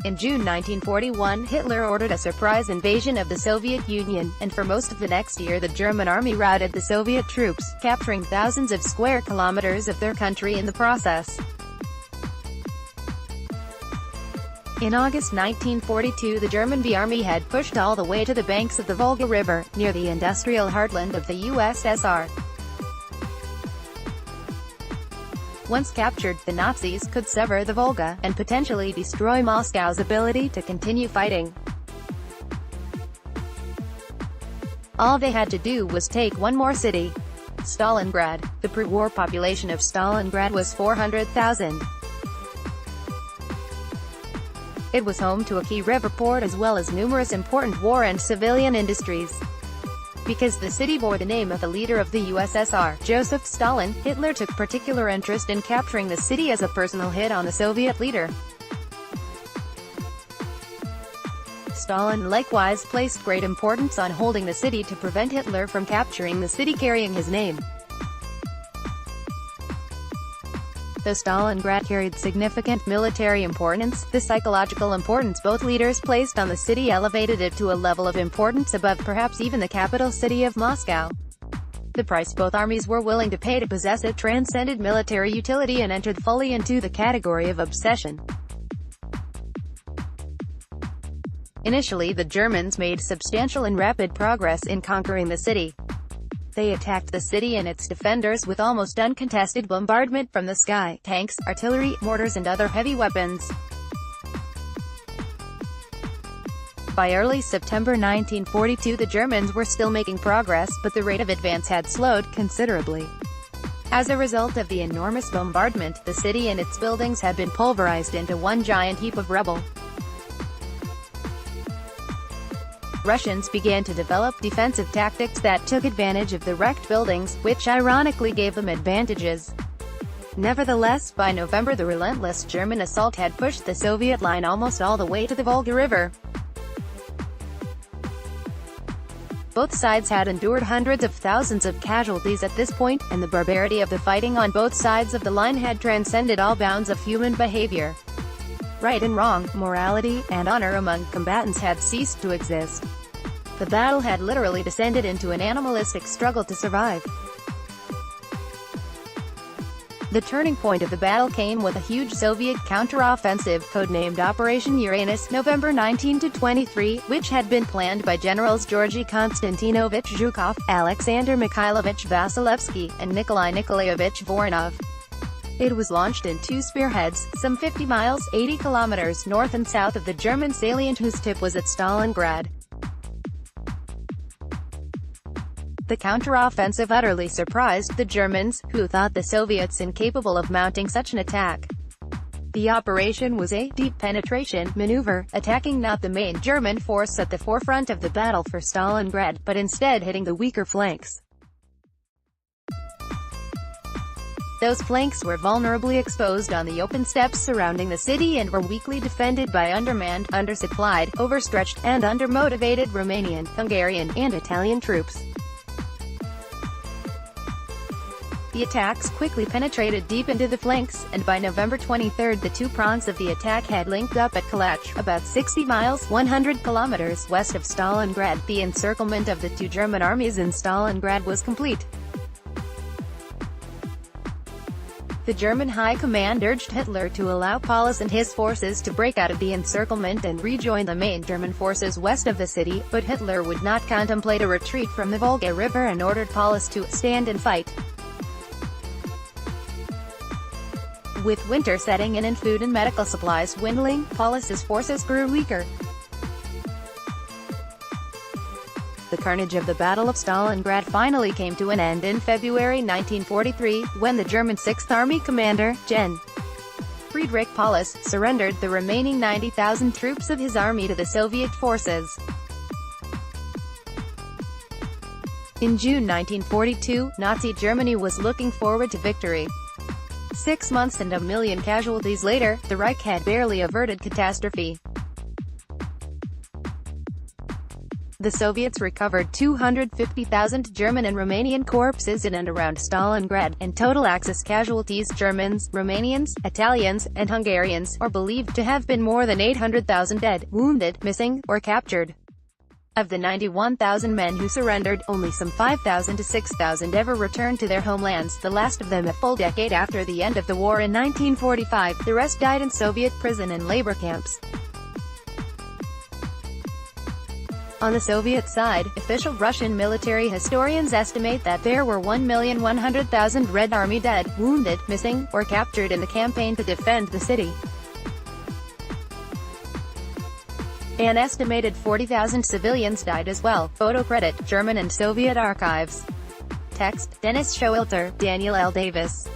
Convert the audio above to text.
In June 1941, Hitler ordered a surprise invasion of the Soviet Union, and for most of the next year the German army routed the Soviet troops, capturing thousands of square kilometers of their country in the process. In August 1942, the German army had pushed all the way to the banks of the Volga River, near the industrial heartland of the USSR. Once captured, the Nazis could sever the Volga, and potentially destroy Moscow's ability to continue fighting. All they had to do was take one more city: Stalingrad. The pre-war population of Stalingrad was 400,000. It was home to a key river port as well as numerous important war and civilian industries. Because the city bore the name of the leader of the USSR, Joseph Stalin, Hitler took particular interest in capturing the city as a personal hit on the Soviet leader. Stalin likewise placed great importance on holding the city to prevent Hitler from capturing the city carrying his name. Though Stalingrad carried significant military importance, the psychological importance both leaders placed on the city elevated it to a level of importance above perhaps even the capital city of Moscow. The price both armies were willing to pay to possess it transcended military utility and entered fully into the category of obsession. Initially, the Germans made substantial and rapid progress in conquering the city. They attacked the city and its defenders with almost uncontested bombardment from the sky, tanks, artillery, mortars and other heavy weapons. By early September 1942 the Germans were still making progress, but the rate of advance had slowed considerably. As a result of the enormous bombardment, the city and its buildings had been pulverized into one giant heap of rubble. Russians began to develop defensive tactics that took advantage of the wrecked buildings, which ironically gave them advantages. Nevertheless, by November the relentless German assault had pushed the Soviet line almost all the way to the Volga River. Both sides had endured hundreds of thousands of casualties at this point, and the barbarity of the fighting on both sides of the line had transcended all bounds of human behavior. Right and wrong, morality, and honor among combatants had ceased to exist. The battle had literally descended into an animalistic struggle to survive. The turning point of the battle came with a huge Soviet counteroffensive, codenamed Operation Uranus, November 19–23, which had been planned by Generals Georgy Konstantinovich Zhukov, Alexander Mikhailovich Vasilevsky, and Nikolai Nikolaevich Voronov. It was launched in two spearheads, some 50 miles 80 kilometers north and south of the German salient whose tip was at Stalingrad. The counteroffensive utterly surprised the Germans, who thought the Soviets incapable of mounting such an attack. The operation was a deep penetration maneuver, attacking not the main German force at the forefront of the battle for Stalingrad, but instead hitting the weaker flanks. Those flanks were vulnerably exposed on the open steppes surrounding the city and were weakly defended by undermanned, undersupplied, overstretched, and undermotivated Romanian, Hungarian, and Italian troops. The attacks quickly penetrated deep into the flanks, and by November 23 the two prongs of the attack had linked up at Kalach, about 60 miles 100 kilometers west of Stalingrad. The encirclement of the two German armies in Stalingrad was complete. The German High Command urged Hitler to allow Paulus and his forces to break out of the encirclement and rejoin the main German forces west of the city, but Hitler would not contemplate a retreat from the Volga River and ordered Paulus to stand and fight. With winter setting in and food and medical supplies dwindling, Paulus's forces grew weaker. The carnage of the Battle of Stalingrad finally came to an end in February 1943, when the German 6th Army commander, Gen. Friedrich Paulus, surrendered the remaining 90,000 troops of his army to the Soviet forces. In June 1942, Nazi Germany was looking forward to victory. 6 months and 1 million casualties later, the Reich had barely averted catastrophe. The Soviets recovered 250,000 German and Romanian corpses in and around Stalingrad, and total Axis casualties, Germans, Romanians, Italians, and Hungarians, are believed to have been more than 800,000 dead, wounded, missing, or captured. Of the 91,000 men who surrendered, only some 5,000 to 6,000 ever returned to their homelands, the last of them a full decade after the end of the war in 1945. The rest died in Soviet prison and labor camps. On the Soviet side, official Russian military historians estimate that there were 1,100,000 Red Army dead, wounded, missing, or captured in the campaign to defend the city. An estimated 40,000 civilians died as well. Photo credit, German and Soviet archives. Text, Dennis Schowelter, Daniel L. Davis.